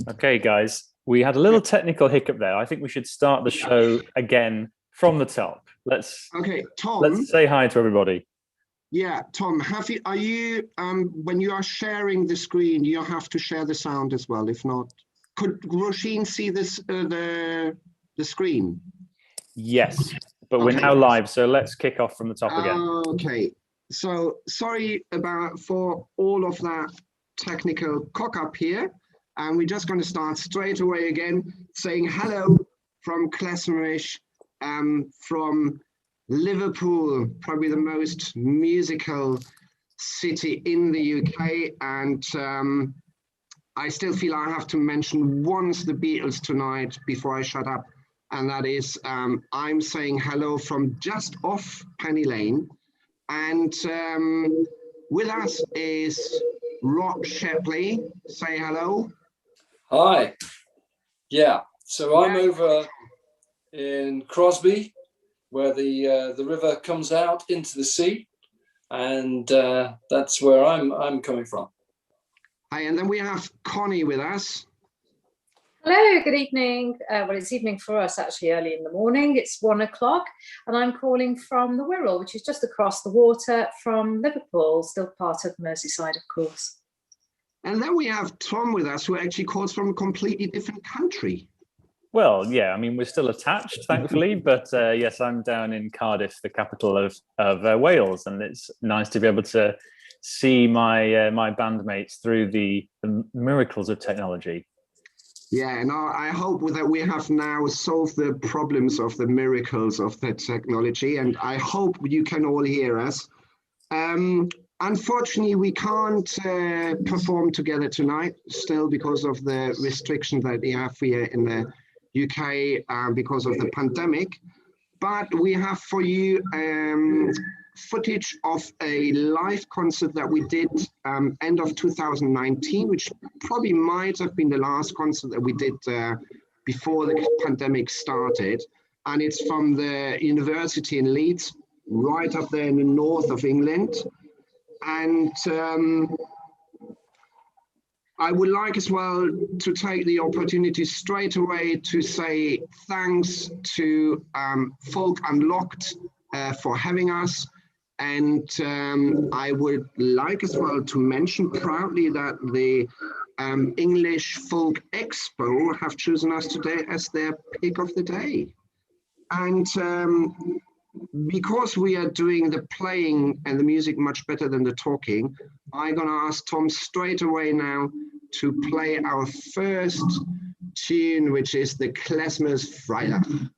Okay, guys, we had a little technical hiccup there. I think we should start the show again from the top. Let's Tom. say hi to everybody. Yeah, Tom, are you when you are sharing the screen, you have to share the sound as well. If not, could Roisin see this the screen? Yes, but we're now live, so let's kick off from the top again. Okay, so sorry for all of that technical cock up here, and we're just going to start straight away again, saying hello from Klezmer-ish, from Liverpool, probably the most musical city in the UK, and I still feel I have to mention once the Beatles tonight before I shut up, and that is I'm saying hello from just off Penny Lane, and with us is Rob Shepley. Say hello. Hi. Yeah, so I'm over in Crosby, where the river comes out into the sea, and that's where I'm coming from. Hi, and then we have Connie with us. Hello, good evening. Well, it's evening for us, actually, early in the morning. It's 1 o'clock, and I'm calling from the Wirral, which is just across the water from Liverpool, still part of Merseyside, of course. And then we have Tom with us, who actually calls from a completely different country. Well, yeah, I mean, we're still attached, thankfully, but yes, I'm down in Cardiff, the capital of Wales, and it's nice to be able to see my my bandmates through the miracles of technology. Yeah, and I hope that we have now solved the problems of the miracles of the technology, and I hope you can all hear us. Unfortunately, we can't perform together tonight, still because of the restriction that we have here in the UK because of the pandemic, but we have for you footage of a live concert that we did end of 2019, which probably might have been the last concert that we did before the pandemic started, and it's from the university in Leeds, right up there in the north of England. And I would like as well to take the opportunity straight away to say thanks to Folk Unlocked for having us. And I would like as well to mention proudly that the English Folk Expo have chosen us today as their pick of the day. And because we are doing the playing and the music much better than the talking, I'm going to ask Tom straight away now to play our first tune, which is the Klezmer's Freitag.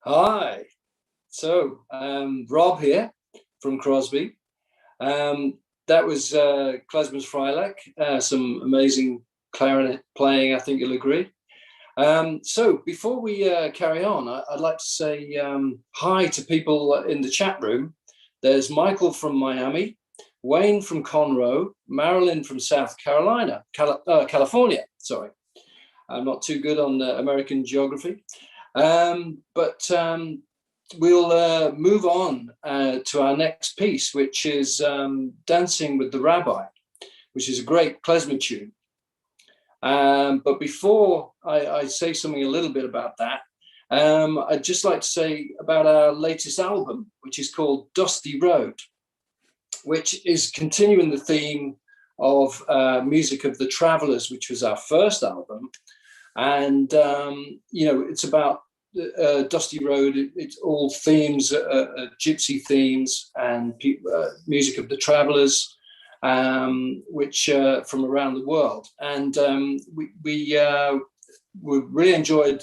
Hi. So, Rob here from Crosby. That was Klezmer-ish, some amazing clarinet playing, I think you'll agree. So before we carry on, I'd like to say hi to people in the chat room. There's Michael from Miami, Wayne from Conroe, Marilyn from South Carolina, California, sorry. I'm not too good on American geography. But we'll move on to our next piece, which is Dancing with the Rabbi, which is a great klezmer tune. But before I say something a little bit about that, I'd just like to say about our latest album, which is called Dusty Road, which is continuing the theme of Music of the Travelers, which was our first album. And, it's about Dusty Road. It's all themes, gypsy themes and music of the Travelers, which from around the world. And we really enjoyed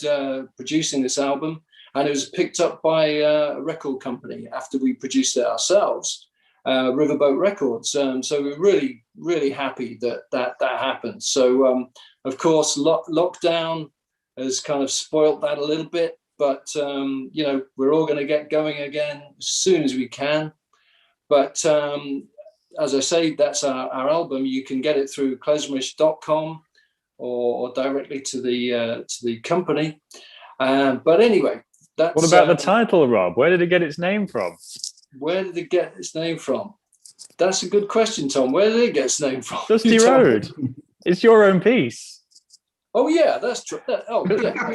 producing this album, and it was picked up by a record company after we produced it ourselves, Riverboat Records. So we're really, really happy that happened. So, of course, lockdown has kind of spoilt that a little bit, but, we're all going to get going again as soon as we can. But as I say, that's our album. You can get it through klezmer-ish.com or directly to the company. But anyway, that's... What about the title, Rob? Where did it get its name from? Where did it get its name from? That's a good question, Tom. Where did it get its name from? Dusty Road. It's your own piece. Oh, yeah, that's true. I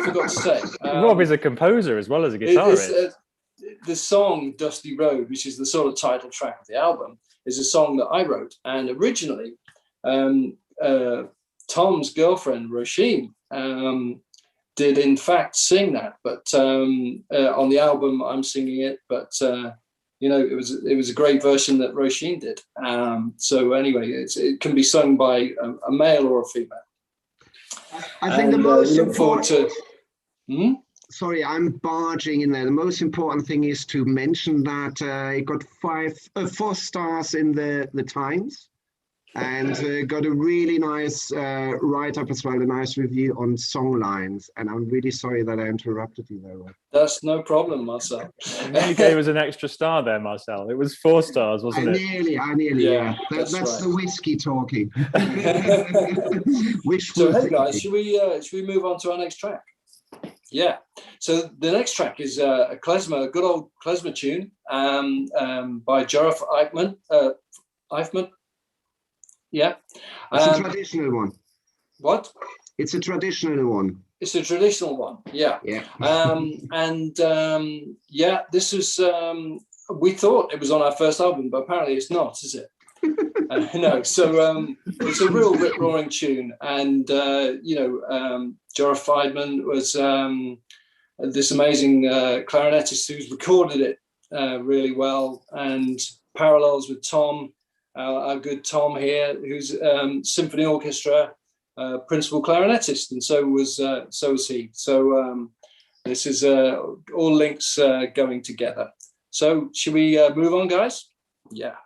forgot to say. Rob is a composer as well as a guitarist. The song Dusty Road, which is the sort of title track of the album, is a song that I wrote. And originally, Tom's girlfriend, Roisin, did in fact sing that. But on the album, I'm singing it. But it was a great version that Roisin did. So anyway, it can be sung by a male or a female. I think the most important... Sorry, I'm barging in there. The most important thing is to mention that it got 4 stars in the Times, and got a really nice write-up as well, a nice review on Songlines. And I'm really sorry that I interrupted you there, Rob. That's no problem, Marcel. You gave us an extra star there, Marcel. It was 4 stars, wasn't it? I nearly, yeah. That's right. The whiskey talking. So, hey guys, should we move on to our next track? Yeah. So the next track is a good old klezmer tune by Jaref Eifman. Yeah. It's a traditional one. What? It's a traditional one. It's a traditional one. Yeah. Yeah. This is, we thought it was on our first album, but apparently it's not, is it? No. So it's a real rip-roaring tune. And, Jaref Eifman was this amazing clarinetist who's recorded it really well, and parallels with Tom, our good Tom here, who's symphony orchestra principal clarinetist, and so was he. So this is all links going together. So should we move on, guys? Yeah.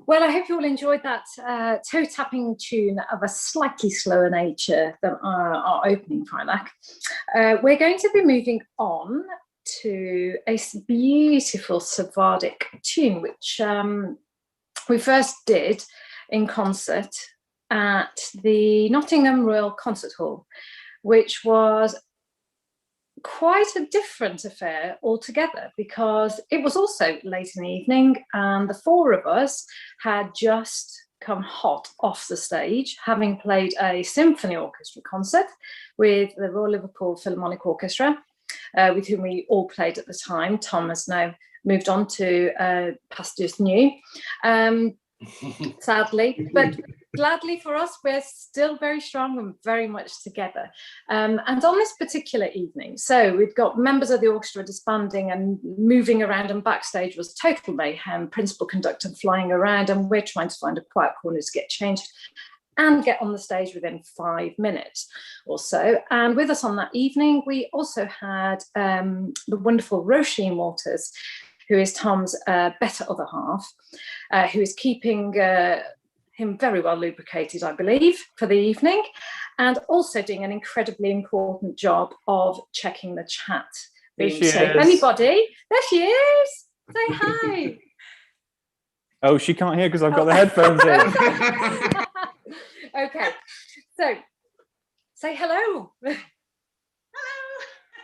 Well, I hope you all enjoyed that toe-tapping tune of a slightly slower nature than our opening Prilac. We're going to be moving on to a beautiful Sephardic tune, which we first did in concert at the Nottingham Royal Concert Hall, which was quite a different affair altogether, because it was also late in the evening and the four of us had just come hot off the stage, having played a symphony orchestra concert with the Royal Liverpool Philharmonic Orchestra, with whom we all played at the time. Tom has now moved on to pastures new, sadly, but gladly for us, we're still very strong and very much together. And on this particular evening, so we've got members of the orchestra disbanding and moving around, and backstage was total mayhem, principal conductor flying around, and we're trying to find a quiet corner to get changed and get on the stage within 5 minutes or so. And with us on that evening, we also had the wonderful Roisin Waters, who is Tom's better other half, who is keeping him very well lubricated, I believe, for the evening, and also doing an incredibly important job of checking the chat. There she is. Anybody? There she is. Say hi. Oh, she can't hear because I've got the headphones in. Okay, so say hello.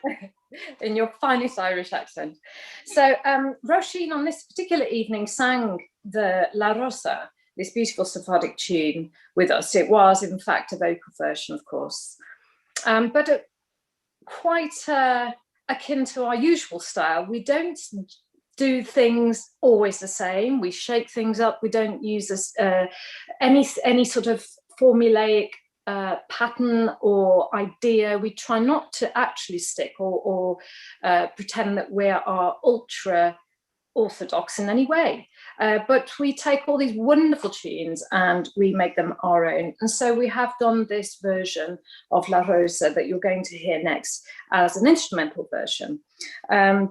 Hello. In your finest Irish accent. So Roisin on this particular evening sang the La Rosa, this beautiful Sephardic tune, with us. It was, in fact, a vocal version, of course, but quite akin to our usual style. We don't do things always the same. We shake things up. We don't use this, any sort of formulaic pattern or idea. We try not to actually stick or pretend that we are ultra orthodox in any way, but we take all these wonderful tunes and we make them our own. And so we have done this version of La Rosa that you're going to hear next as an instrumental version, and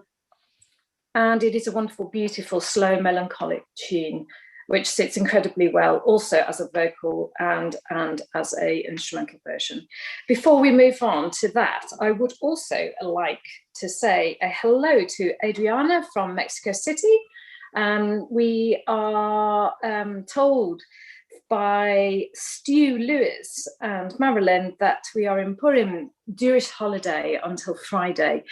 it is a wonderful, beautiful, slow, melancholic tune which sits incredibly well also as a vocal and as a instrumental version. Before we move on to that, I would also like to say a hello to Adriana from Mexico City. We are told by Stu Lewis and Marilyn that we are in Purim Jewish holiday until Friday.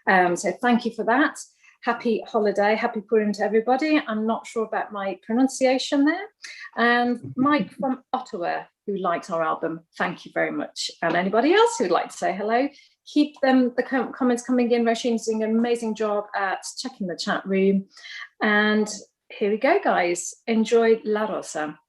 So thank you for that. Happy holiday, happy Purim to everybody. I'm not sure about my pronunciation there. And Mike from Ottawa, who likes our album, thank you very much. And anybody else who would like to say hello, keep the comments coming in. Roisin's doing an amazing job at checking the chat room. And here we go, guys. Enjoy La Rosa.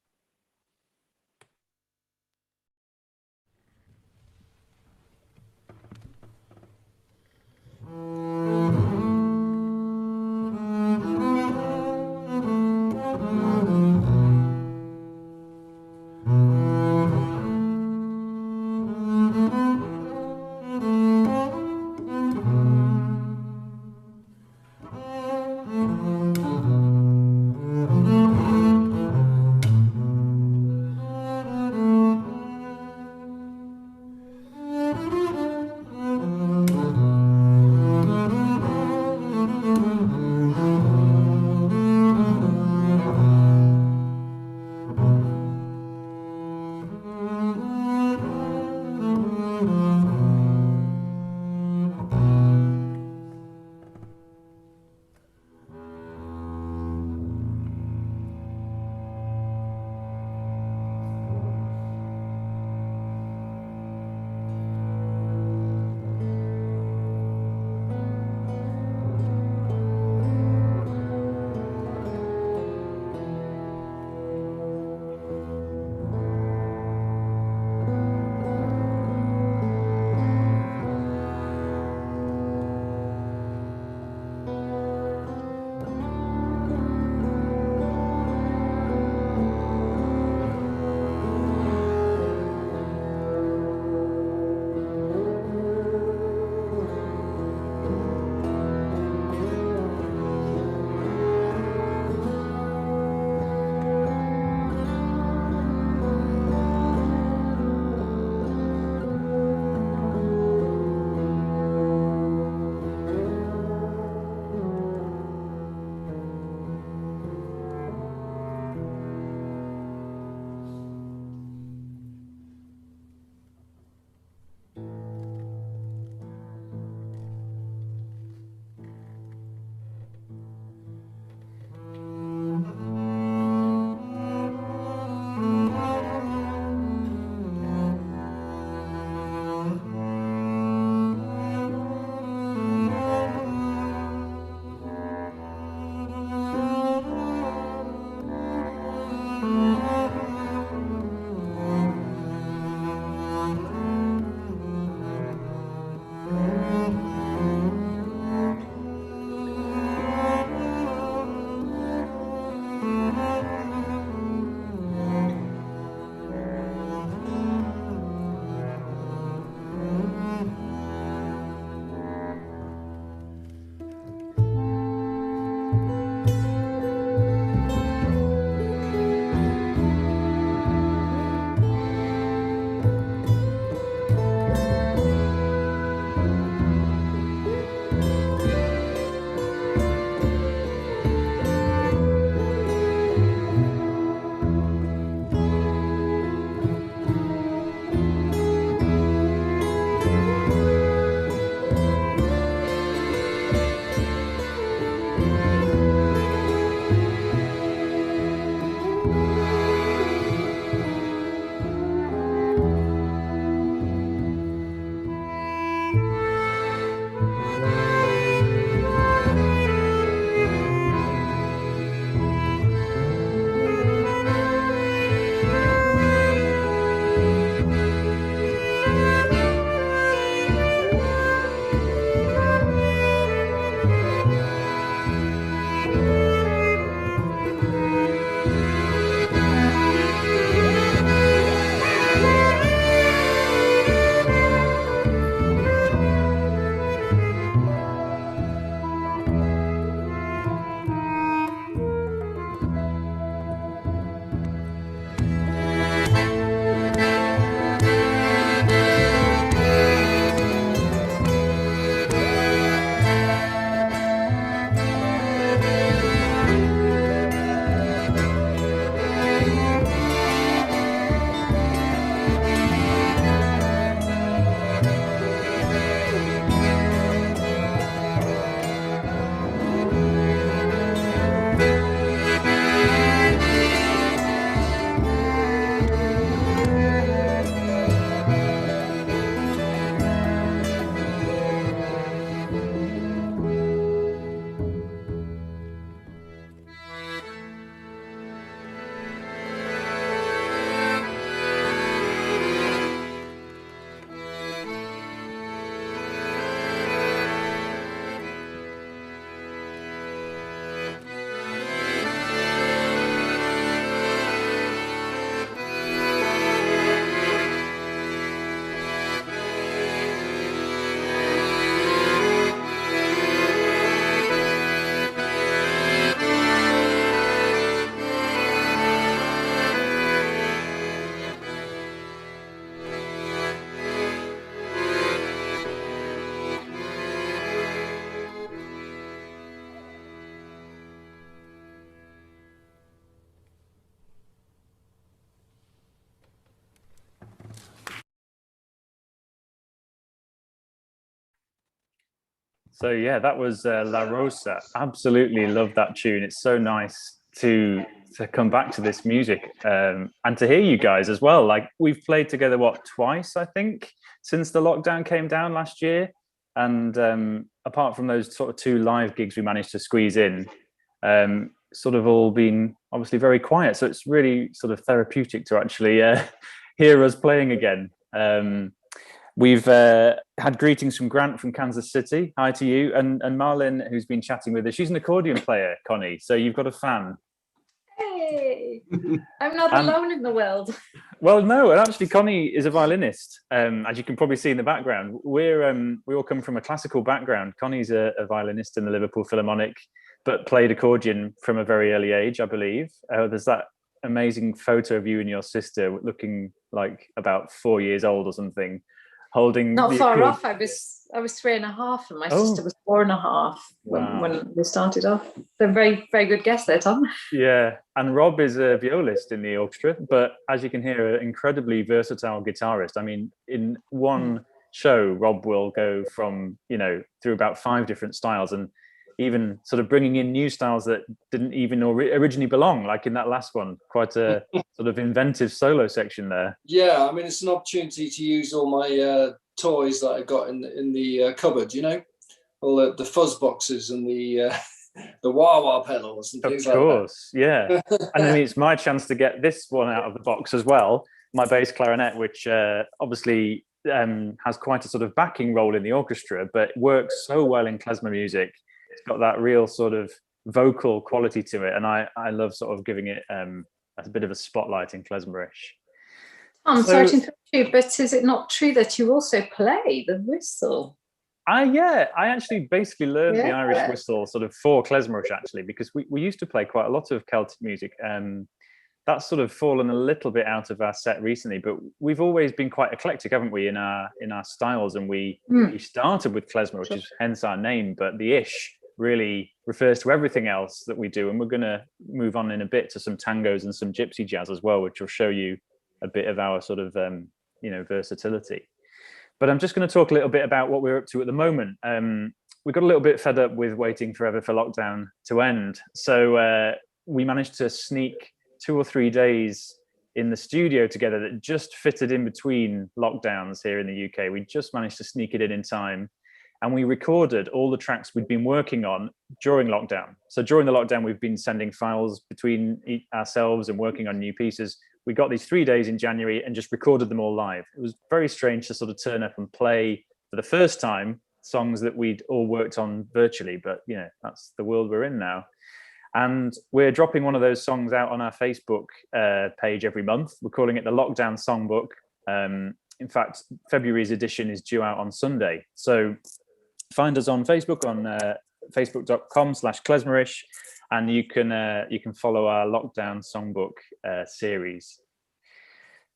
So yeah, that was La Rosa. Absolutely love that tune. It's so nice to come back to this music and to hear you guys as well. Like we've played together twice, I think, since the lockdown came down last year. And apart from those sort of 2 live gigs we managed to squeeze in, sort of all been obviously very quiet. So it's really sort of therapeutic to actually hear us playing again. We've had greetings from Grant from Kansas City. Hi to you. And Marlin, who's been chatting with us. She's an accordion player, Connie. So you've got a fan. Hey, I'm not alone in the world. Well, no, and actually Connie is a violinist, as you can probably see in the background. We all come from a classical background. Connie's a violinist in the Liverpool Philharmonic, but played accordion from a very early age, I believe. There's that amazing photo of you and your sister looking like about 4 years old or something, holding not far off. I was 3.5 and my sister was 4.5 when we started off. So very, very good guess there, Tom. Yeah, and Rob is a violist in the orchestra, but as you can hear, an incredibly versatile guitarist. I mean, in one show, Rob will go from, through about 5 different styles, and even sort of bringing in new styles that didn't even originally belong, like in that last one. Quite a sort of inventive solo section there. Yeah, I mean, it's an opportunity to use all my toys that I got in the cupboard, all the fuzz boxes and the wah-wah pedals and things like that. Of course, yeah. And I mean, it's my chance to get this one out of the box as well, my bass clarinet, which obviously has quite a sort of backing role in the orchestra, but works so well in klezmer music. It's got that real sort of vocal quality to it, and I love sort of giving it a bit of a spotlight in Klezmer-ish. I'm sorry to interrupt you, but is it not true that you also play the whistle? I actually basically learned the Irish whistle sort of for Klezmer-ish, actually, because we used to play quite a lot of Celtic music. That's sort of fallen a little bit out of our set recently, but we've always been quite eclectic, haven't we, in our styles? And we started with klezmer, which is hence our name, but the ish really refers to everything else that we do. And we're going to move on in a bit to some tangos and some gypsy jazz as well, which will show you a bit of our sort of versatility. But I'm just going to talk a little bit about what we're up to at the moment. We got a little bit fed up with waiting forever for lockdown to end, so we managed to sneak 2 or 3 days in the studio together that just fitted in between lockdowns here in the UK. We just managed to sneak it in time, and we recorded all the tracks we'd been working on during lockdown. So during the lockdown, we've been sending files between ourselves and working on new pieces. We got these 3 days in January and just recorded them all live. It was very strange to sort of turn up and play for the first time songs that we'd all worked on virtually, but that's the world we're in now. And we're dropping one of those songs out on our Facebook page every month. We're calling it the Lockdown Songbook. In fact, February's edition is due out on Sunday. So find us on Facebook on facebook.com/Klezmer-ish, and you can follow our Lockdown Songbook series.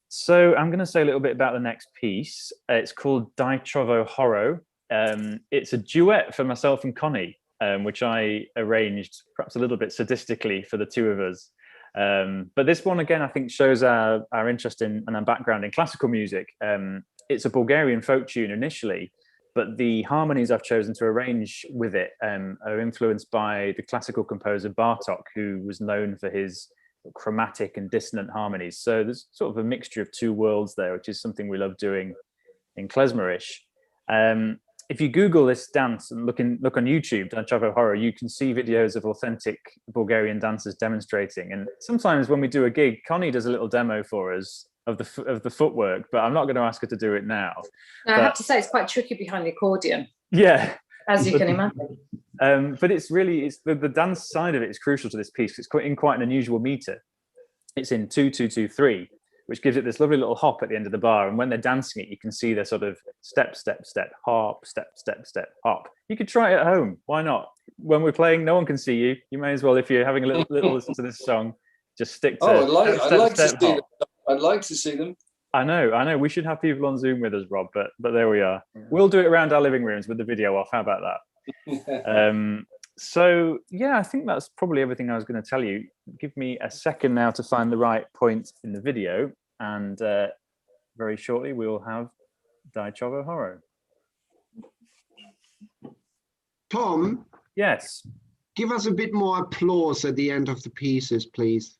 So I'm going to say a little bit about the next piece. It's called Dai Trovo Horo. It's a duet for myself and Connie, which I arranged perhaps a little bit sadistically for the two of us. But this one, again, I think shows our interest in and our background in classical music. It's a Bulgarian folk tune initially, but the harmonies I've chosen to arrange with it are influenced by the classical composer Bartók, who was known for his chromatic and dissonant harmonies. So there's sort of a mixture of two worlds there, which is something we love doing in Klezmer-ish. If you Google this dance and look on YouTube, Dai Trovo Horo, you can see videos of authentic Bulgarian dancers demonstrating. And sometimes when we do a gig, Connie does a little demo for us of the footwork, but I'm not going to ask her to do it now. I have to say it's quite tricky behind the accordion. Yeah, as you can imagine. But it's the dance side of it is crucial to this piece. It's in quite an unusual meter. It's in 2-2-2-3. Which gives it this lovely little hop at the end of the bar. And when they're dancing it, you can see their sort of step, step, step, hop, step, step, step, hop. You could try it at home. Why not? When we're playing, no one can see you. You may as well, if you're having a little listen to this song, just stick to I'd like to see them. I know. We should have people on Zoom with us, Rob, but there we are. We'll do it around our living rooms with the video off. How about that? So, yeah, I think that's probably everything I was going to tell you. Give me a second now to find the right point in the video. And very shortly, we will have Dai Trovo Horo. Tom, Yes. give us a bit more applause at the end of the pieces, please.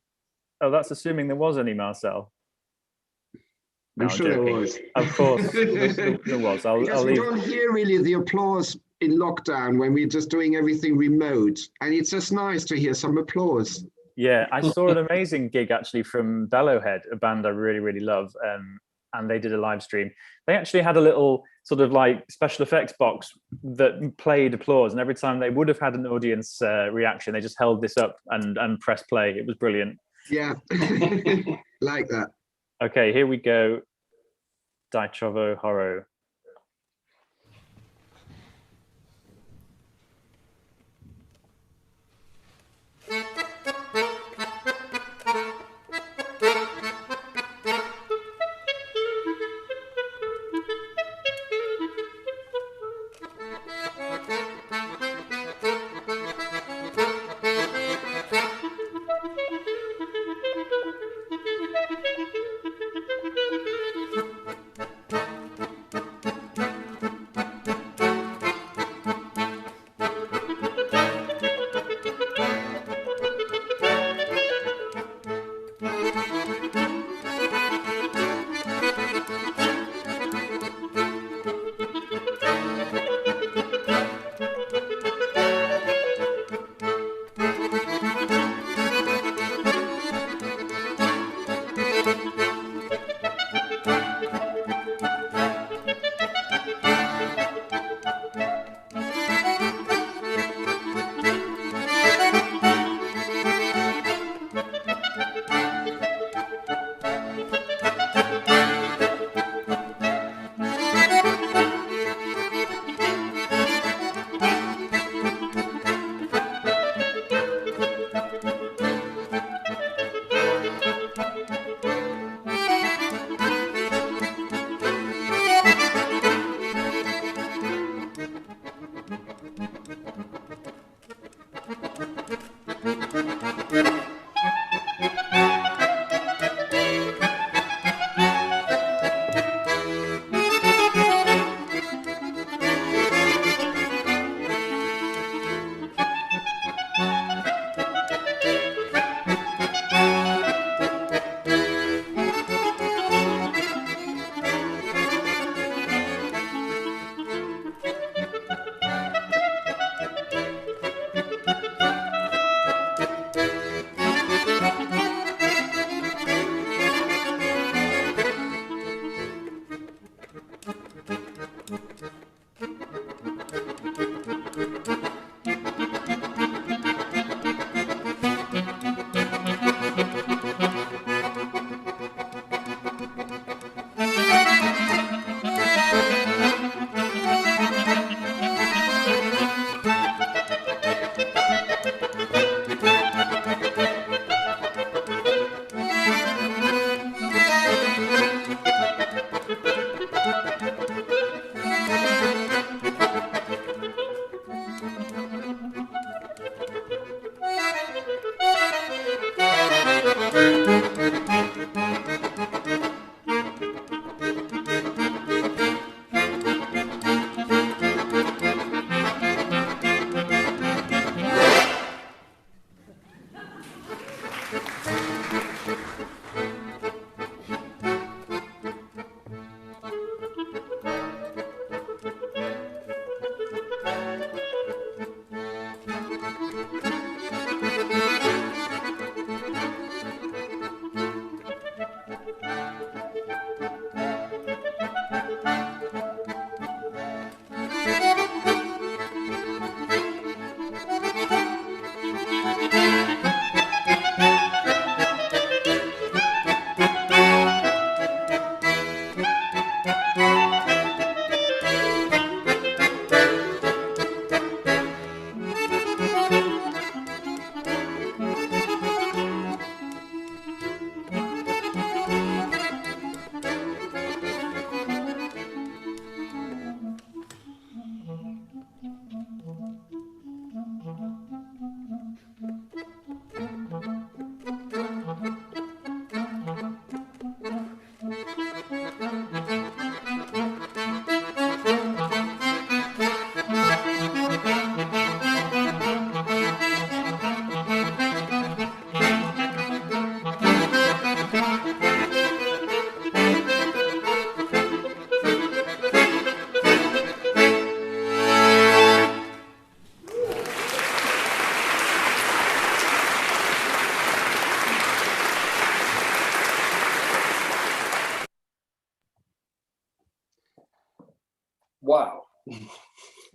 Oh, that's assuming there was any, Marcel. No, I'm sure joking. there was. Of course, there was. Because we don't hear really the applause in lockdown when we're just doing everything remote. And it's just nice to hear some applause. Yeah, I saw an amazing gig actually from Bellowhead, a band I really, really love. And they did a live stream. They actually had a little sort of like special effects box that played applause. And every time they would have had an audience reaction, they just held this up and pressed play. It was brilliant. Yeah, like that. Okay, here we go. Dai Trovo Horo.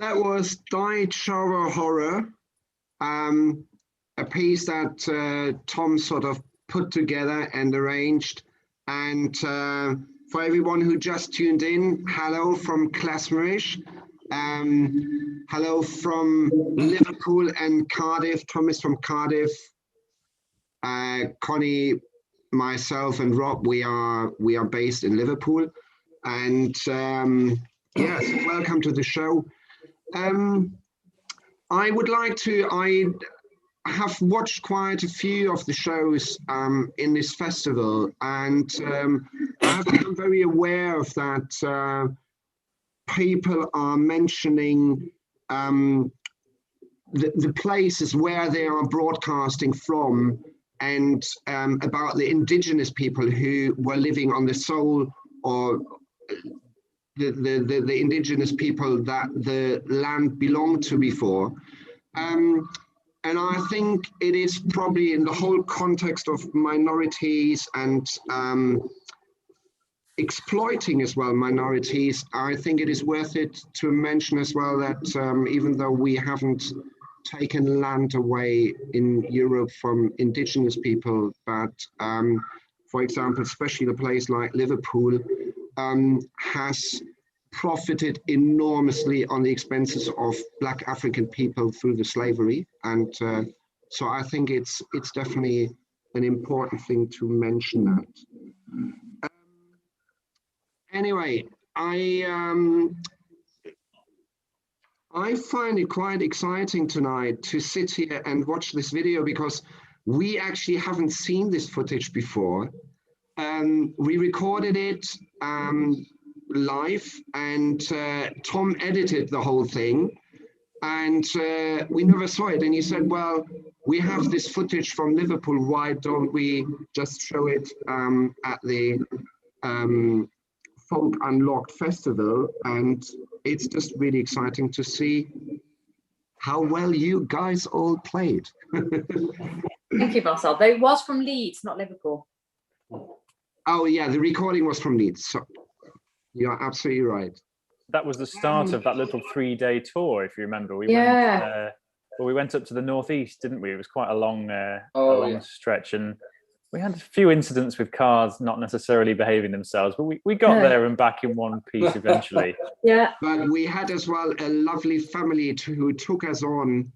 That was Die Shower Horror, a piece that Tom sort of put together and arranged. And for everyone who just tuned in, hello from Klezmer-ish. Hello from Liverpool and Cardiff. Tom is from Cardiff. Connie, myself, and Rob, we are based in Liverpool. And yes, welcome to the show. I would like to. I have watched quite a few of the shows in this festival, and I have become very aware of that. People are mentioning the places where they are broadcasting from, and about the indigenous people who were living on the soil, or the indigenous people that the land belonged to before. And I think it is probably in the whole context of minorities and exploiting as well minorities. I think it is worth it to mention as well that even though we haven't taken land away in Europe from indigenous people, but for example, especially a place like Liverpool has profited enormously on the expenses of Black African people through the slavery. And so I think it's definitely an important thing to mention that. Anyway, I find it quite exciting tonight to sit here and watch this video, because we actually haven't seen this footage before. We recorded it live, and Tom edited the whole thing, and we never saw it. And he said, well, we have this footage from Liverpool, why don't we just show it at the Folk Unlocked Festival? And it's just really exciting to see how well you guys all played. Thank you, Marcel. Though it was from Leeds, not Liverpool. Oh yeah, the recording was from Leeds. So you're absolutely right. That was the start of that little 3-day tour, if you remember. We went up to the northeast, didn't we? It was quite a long, stretch, and we had a few incidents with cars not necessarily behaving themselves, but we got there and back in one piece eventually. Yeah. But we had as well a lovely family who took us on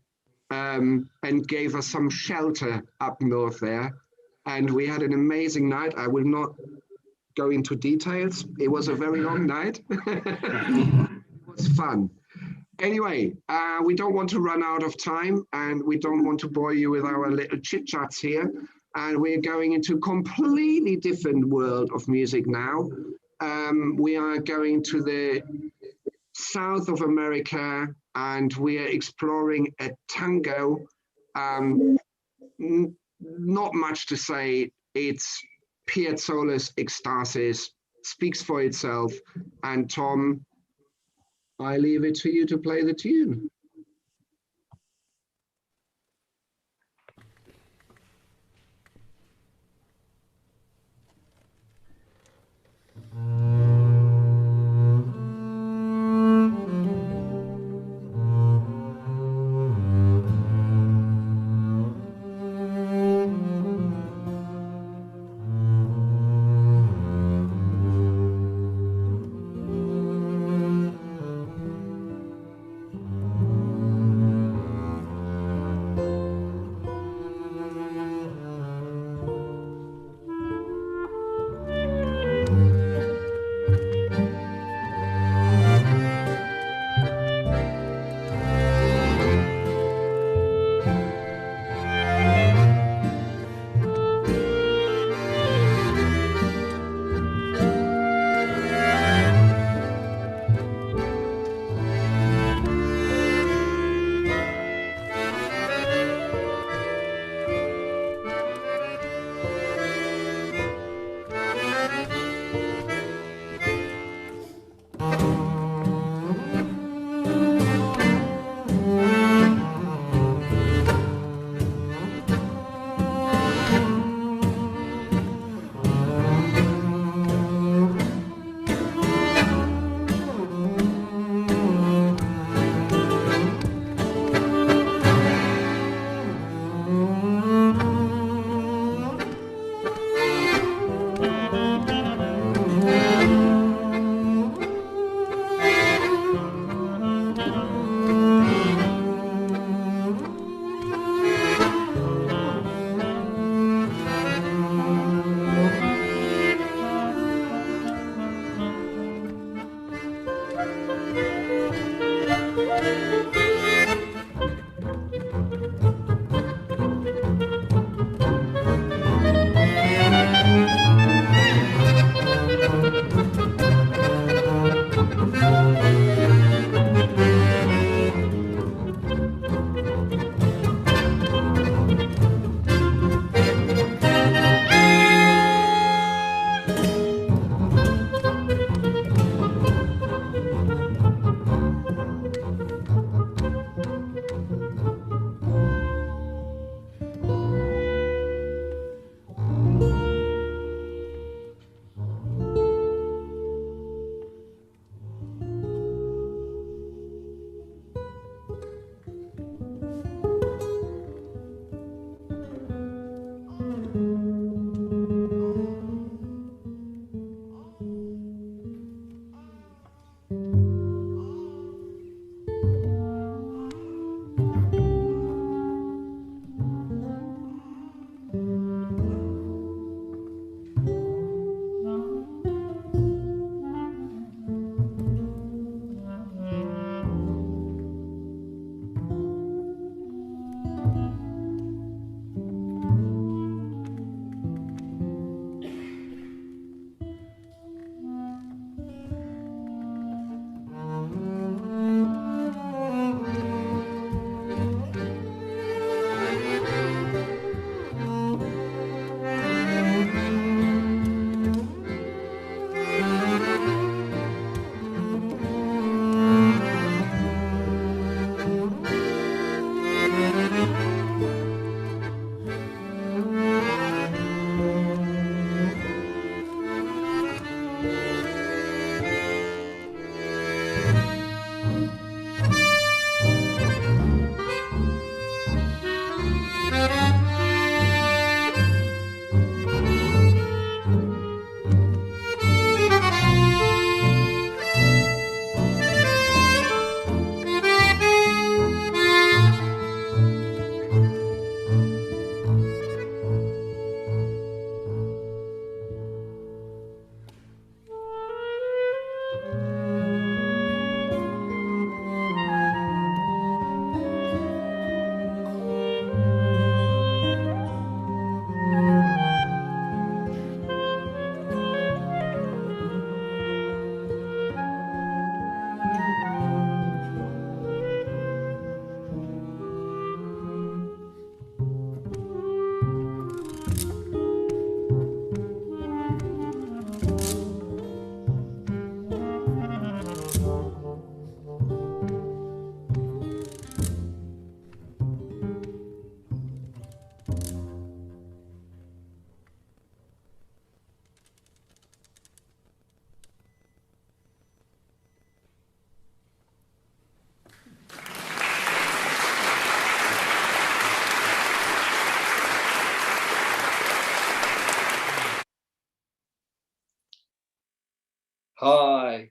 and gave us some shelter up north there. And we had an amazing night. I will not go into details. It was a very long night. It was fun. Anyway, we don't want to run out of time, and we don't want to bore you with our little chit chats here. And we're going into a completely different world of music now. We are going to the south of America, and we are exploring a tango. Not much to say. It's Piazzolla's Ecstasis, speaks for itself. And Tom, I leave it to you to play the tune.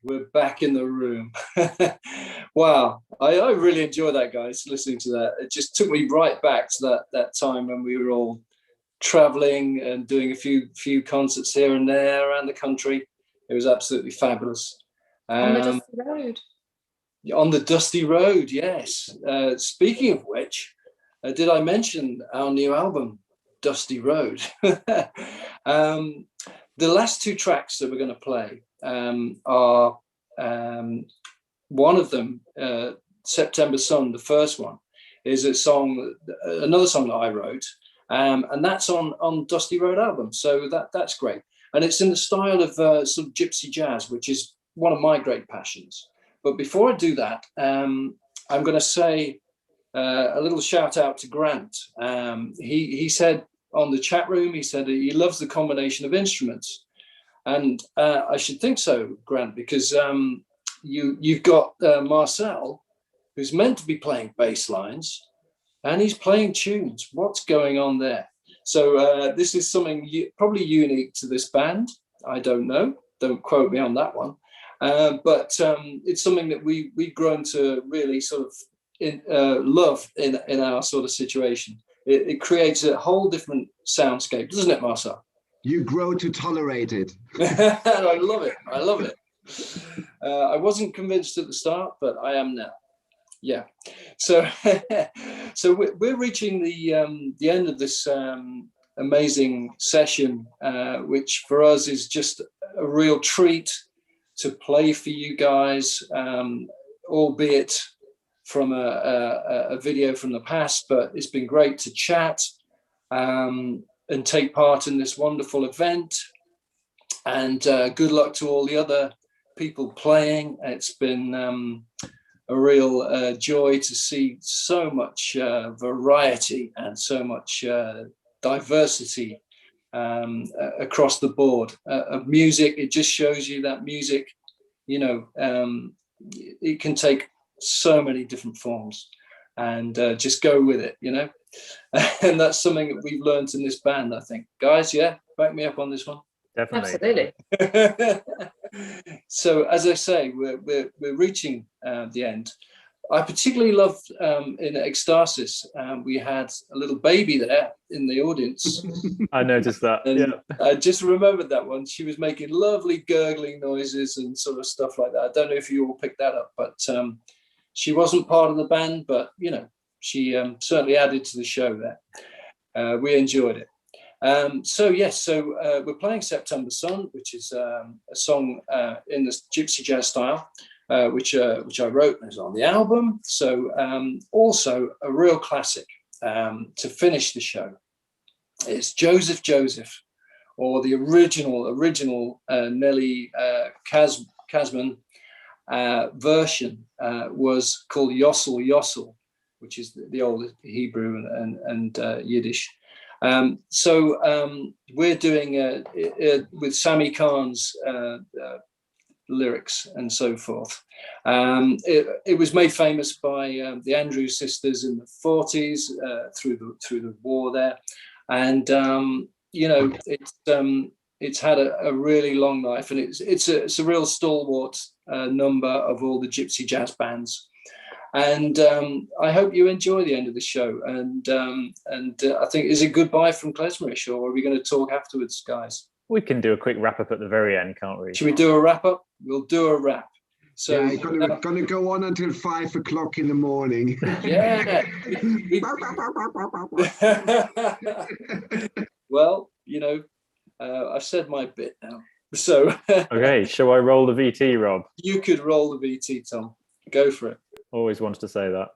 we're back in the room. Wow, I really enjoyed that, guys, listening to that. It just took me right back to that time when we were all traveling and doing a few concerts here and there around the country. It was absolutely fabulous. On the dusty road. On the dusty road, yes. Speaking of which, did I mention our new album, Dusty Road? The last two tracks that we're going to play are one of them, September Sun, the first one, is another song that I wrote, and that's on Dusty Road album. So that's great. And it's in the style of sort of gypsy jazz, which is one of my great passions. But before I do that, I'm going to say a little shout out to Grant. He said on the chat room, he said he loves the combination of instruments. And I should think so, Grant, because you've got Marcel, who's meant to be playing bass lines, and he's playing tunes. What's going on there? So this is something probably unique to this band. I don't know. Don't quote me on that one. But it's something that we've grown to really sort of love in our sort of situation. It creates a whole different soundscape, doesn't it, Marcel? You grow to tolerate it. I love it. I love it. I wasn't convinced at the start, but I am now. Yeah. So we're reaching the end of this amazing session, which for us is just a real treat to play for you guys, albeit from a video from the past, but it's been great to chat and take part in this wonderful event. And good luck to all the other people playing. It's been a real joy to see so much variety and so much diversity across the board of music. It just shows you that music, you know, it can take so many different forms, and just go with it, you know. And that's something that we've learned in this band, I think. Guys, yeah, back me up on this one. Definitely. Absolutely. So as I say, we're reaching the end. I particularly loved in Ecstasis, we had a little baby there in the audience. I noticed that. And yeah. I just remembered that one. She was making lovely gurgling noises and sort of stuff like that. I don't know if you all picked that up, but she wasn't part of the band, but you know, she certainly added to the show there. We enjoyed it. So we're playing September Sun, which is a song in the gypsy jazz style, which I wrote and is on the album. So also a real classic to finish the show. It's Joseph, or the original Nelly Kasman version was called Yossel, which is the old Hebrew and Yiddish. So we're doing it with Sammy Khan's lyrics and so forth. It was made famous by the Andrews sisters in the 40s through the war there, and you know, it's had a really long life, and it's a real stalwart number of all the gypsy jazz bands. And I hope you enjoy the end of the show. And I think, is it goodbye from Klezmer-ish, or are we going to talk afterwards, guys? We can do a quick wrap up at the very end, can't we? Should we do a wrap up? We'll do a wrap. So yeah, gonna go on until 5 o'clock in the morning. Yeah. Well, you know, I've said my bit now. So okay, shall I roll the VT, Rob? You could roll the VT, Tom. Go for it. Always wanted to say that.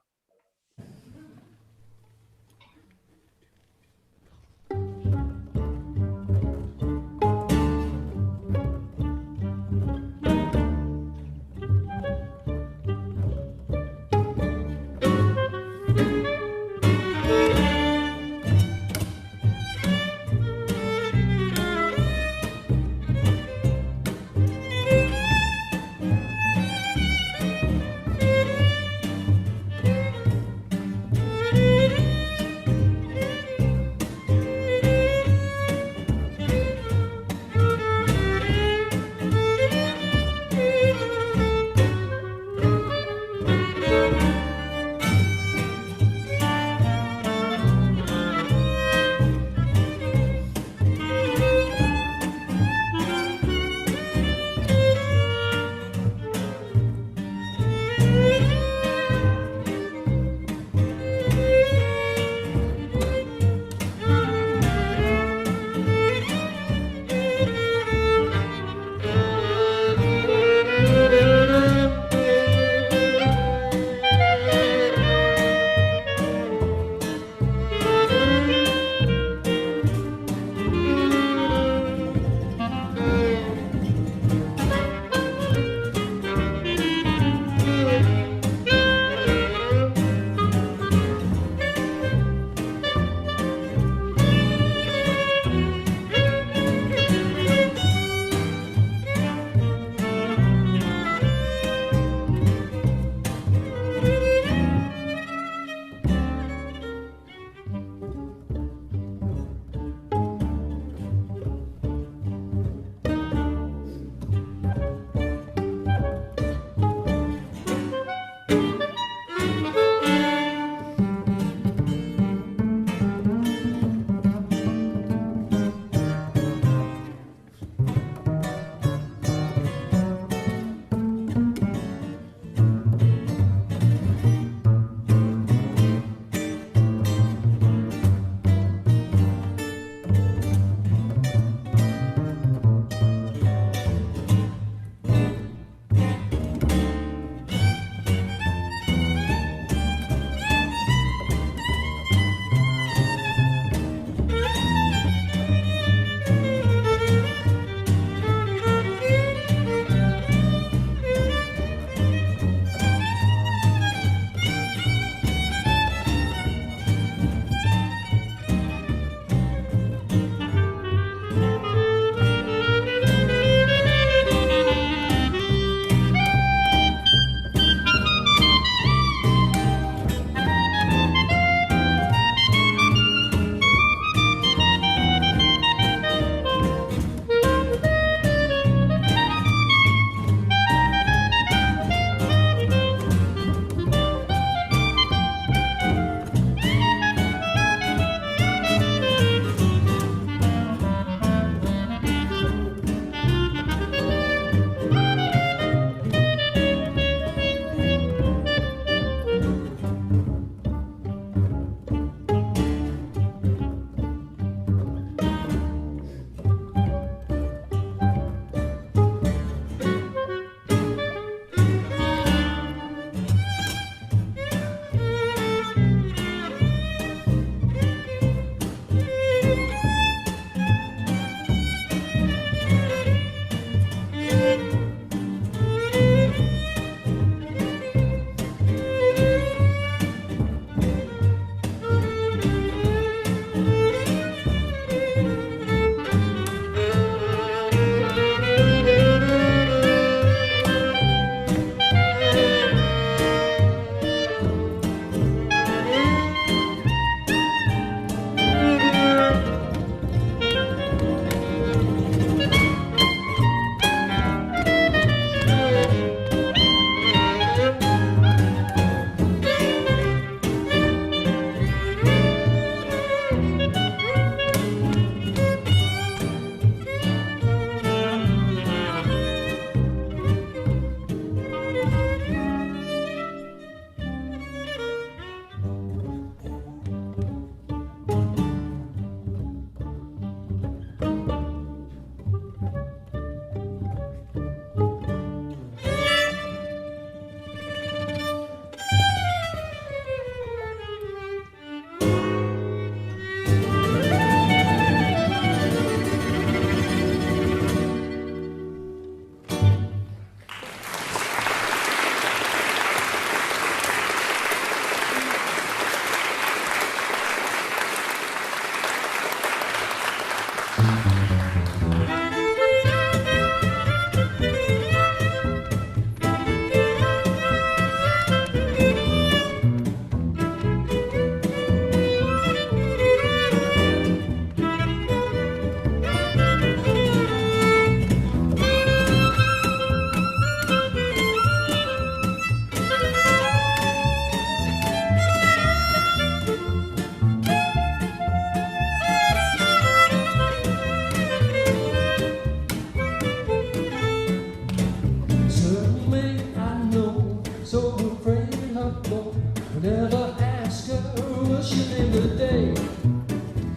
Never ask her what she named the day.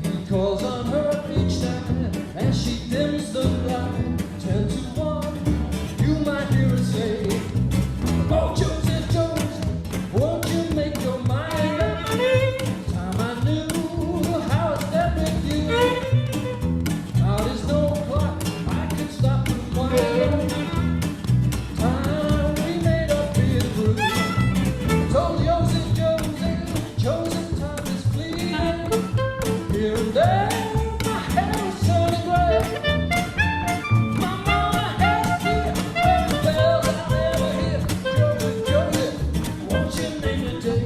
He calls on her each night as she dims the light. 10 to 1, you might hear her say, oh, Joseph Jones, won't you make your mind up? Time I knew how it's done with you. Now there's no clock, I can stop the wind. Time we made up being through. Told Joseph Jones, Joseph, time is fleeting. Here and there, my hair is turning gray. My mama has fear, and the bells I never hear. Joseph, Joseph, won't you name the day?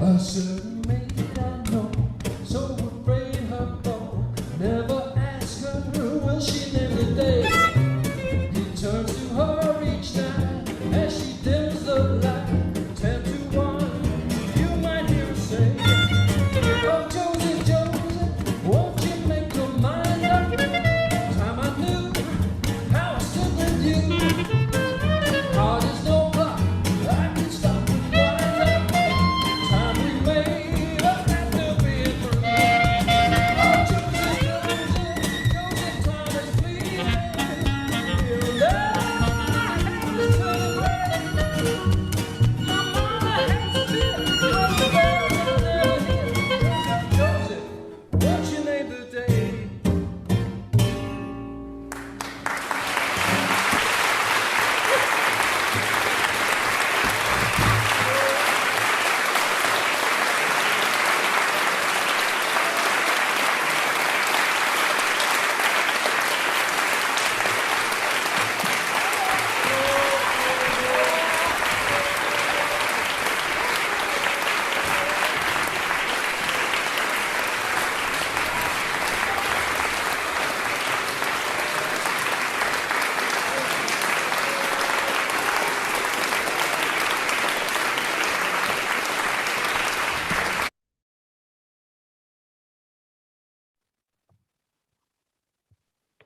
A certain maid I know, so afraid her fall. Never ask her, will she name the day? He turns to her each night as she dims the light. 10 to 1, you might hear her say, oh, Joseph, Joseph, won't you make your mind up? Time I knew how I stood with you. Heart is no clock, I can stop and wind up. Time we made up after being through. Oh, Joseph, Joseph, Joseph, time is fleeting. Here and there, my hair is turning gray. My mama has fear, but the bells I never hear. Joseph, won't you name the day?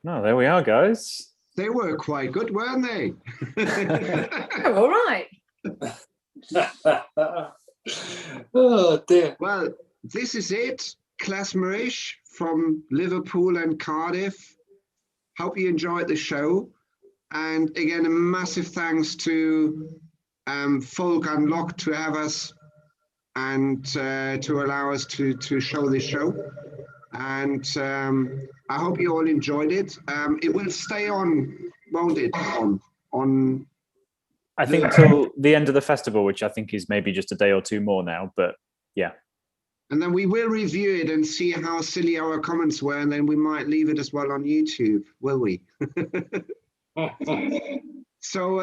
No, there we are, guys. They were quite good, weren't they? Oh, all right. Oh dear. Well, this is it. Klezmer-ish from Liverpool and Cardiff. Hope you enjoyed the show. And again, a massive thanks to Folk Unlocked to have us and to allow us to show this show. And I hope you all enjoyed it. It will stay on, won't it? On. I think till the end of the festival, which I think is maybe just a day or two more now, but yeah. And then we will review it and see how silly our comments were, and then we might leave it as well on YouTube, will we? So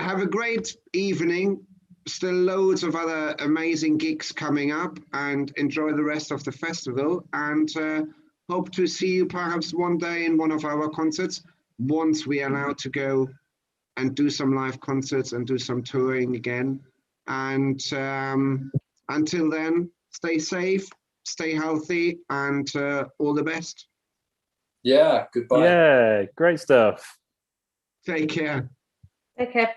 have a great evening. Still loads of other amazing gigs coming up, and enjoy the rest of the festival, and hope to see you perhaps one day in one of our concerts once we are allowed to go and do some live concerts and do some touring again. And until then, stay safe, stay healthy, and all the best. Yeah, goodbye. Yeah, great stuff. Take care. Take care.